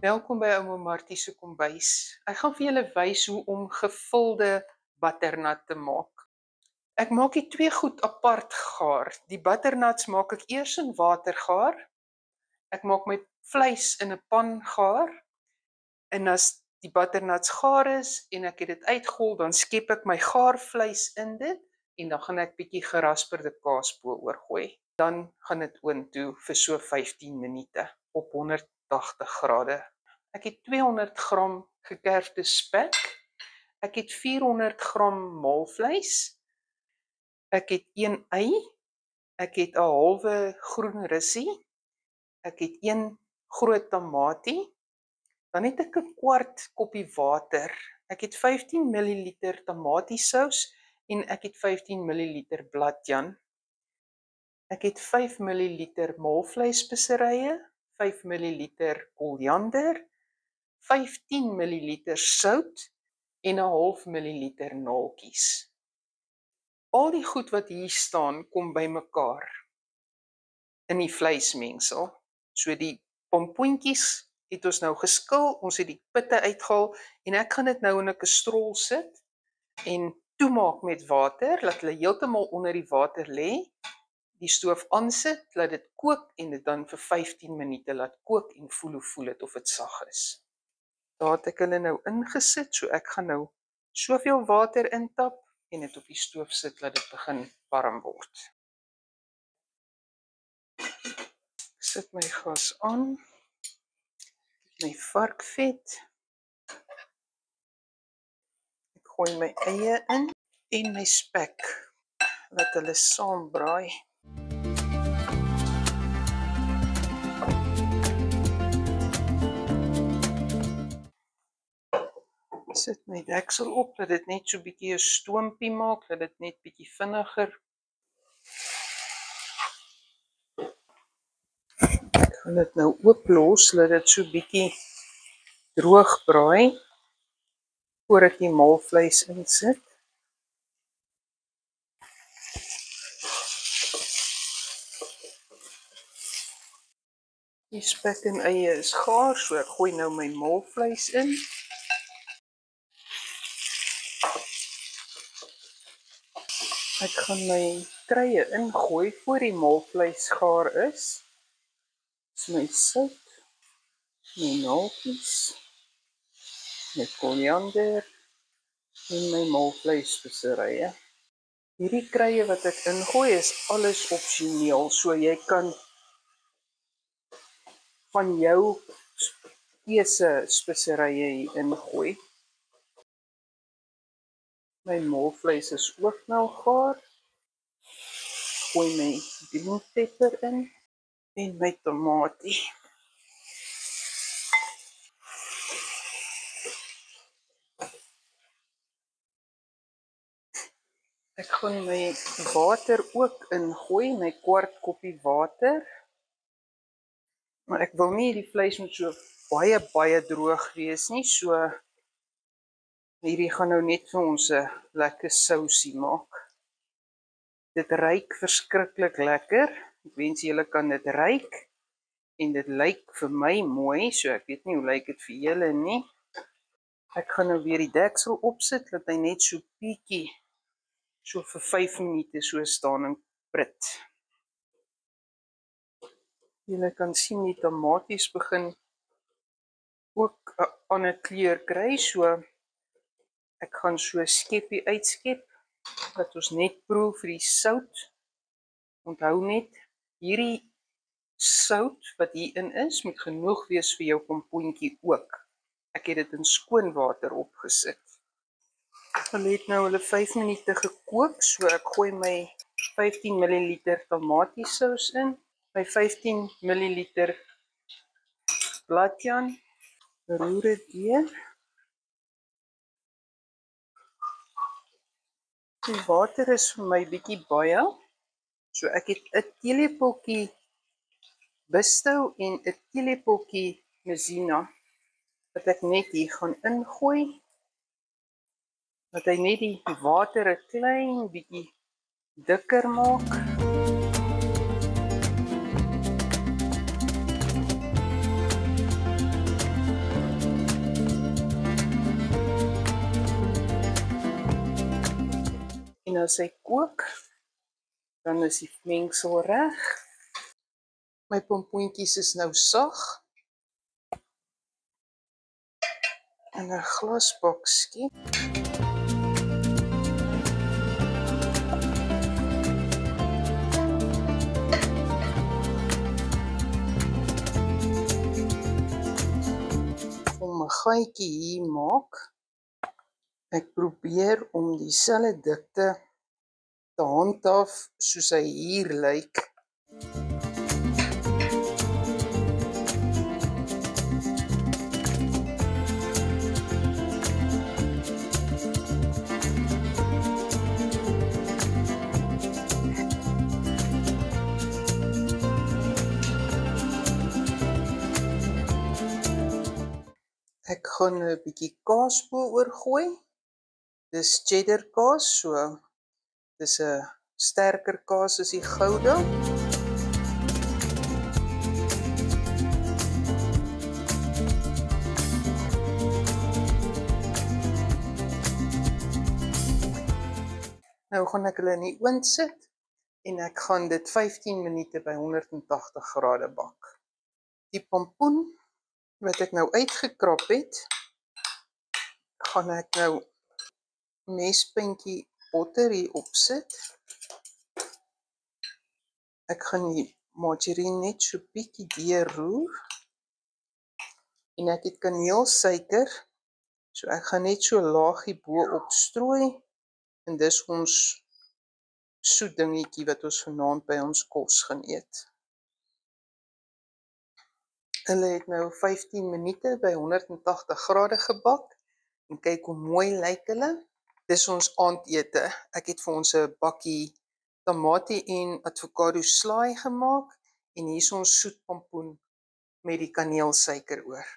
Welkom by Ouma Martie se kombuis. Ek gaan vir julle wys hoe om gevulde butternut te maak. Ek maak die twee goed apart gaar. Die butternuts maak ek eers in water gaar. Ek maak my vleis in 'n pan gaar. En as die butternuts gaar is en ek het dit uitgehol, dan skep ek my gaarvleis in dit en dan gaan ek bietjie gerasperde kaas bo-oor gooi. Dan gaan dit oontoe vir so 15 minute op 180 grade. Ek het 200 gram gekerfde spek. Ek het 400 gram maalvleis. Ek het 1 ei. Ek het 'n halwe groen russie. Ek het 1 groot tamatie. Dan het ek 'n kwart koppie water. Ek het 15 ml tamatiesous en ek het 15 ml bladjan. Ek het 5 ml maalvleisspeserye, 5 ml koriander, 15 ml sout en 'n half milliliter naaltjies. Al die goed wat hier staan kom bymekaar in die vleismengsel. So die pompoentjies het ons nou geskil, ons het die pitte uitgehaal en ek gaan dit nou in 'n kastrol sit en toemaak met water, laat hulle heeltemal onder die water lê. Die stoof aansit, laat dit kook en dit dan vir 15 minute laat kook en voel dit of dit sag is. Daar het ek hulle nou ingesit, so ek gaan nou soveel water intap en dit op die stoof sit, laat dit begin warm word. Ek sit my gas aan, my varkvet, ek gooi my eie in en my spek, laat hulle saam braai. Sit my deksel op, dat dit net so bietjie 'n stoompie maak, dat dit net bietjie vinniger. Ek gaan dit nou ooplos, laat dit so bietjie droog braai, voor ek die maalvleis insit. Die spek en eie is gaar, so ek gooi nou my maalvleis in. Ek gaan my kruie ingooi voor die maalvleis gaar is. Dis my sout, my naaltjies, my koriander en my maalvleisspeserye. Hierdie kruie wat ek ingooi is alles opsioneel, so jy kan van jou keuse speserye hier ingooi. My maalvleis is ook nou gaar. Gooi my green pepper in en my tamatie. Ek gaan my water ook ingooi, my kwart koppie water. Maar ek wil nie die vleis moet so baie droog wees nie, so hierdie gaan nou net vir ons 'n lekker sousie maak. Dit ruik verskriklik lekker. Ek wens julle kan dit ruik. En dit lyk vir my mooi, so ek weet nie hoe lyk dit vir julle nie. Ek gaan nou weer die deksel opsit, laat hy net so bietjie, so vir 5 minute so staan en prit. Julle kan sien die tamaties begin ook 'n ander kleur kry, so ek gaan so 'n skepie uitskep, dat ons net proe vir die sout. Onthou net, hierdie sout wat hierin is, moet genoeg wees vir jou pompoentjie ook. Ek het dit in skoon water opgesit. Hulle het nou hulle 5 minute gekook, so ek gooi my 15 ml tamatiesous in, my 15 ml bladjan, roer dit deur. Die water is vir my bietjie baie, so ek het 'n teelepeltjie Bisto en 'n teelepeltjie Mazina wat ek net hier gaan ingooi, dat hy net die water 'n klein bietjie dikker maak. En as hy kook, dan is die mengsel reg. My pompoentjies is nou sag. In 'n glasbakkie. Om 'n gaatjie hier maak. Ek probeer om dieselfde dikte te handhaaf soos hy hier lyk. Ek gaan 'n bietjie kaas bo-oor gooi. Dis cheddar kaas, so dis 'n sterker kaas as die Gouda. Nou gaan ek hulle in die oond sit en ek gaan dit 15 minute by 180 grade bak. Die pompoen wat ek nou uitgekrap het, gaan ek nou mespuntjie botter hier opsit. Ek gaan die margarine net so bietjie deurroer. En ek het kaneelsuiker, so ek gaan net so laagie bo-op strooi. En dis ons soet dingetjie wat ons vanaand by ons kos gaan eet. Hulle het nou 15 minute by 180 grade gebak. En kyk hoe mooi lyk hulle. Dis ons aandete. Ek het vir ons 'n bakkie tamatie en avokado slaai gemaak. En hier is ons soet pompoen met die kaneelsuiker oor.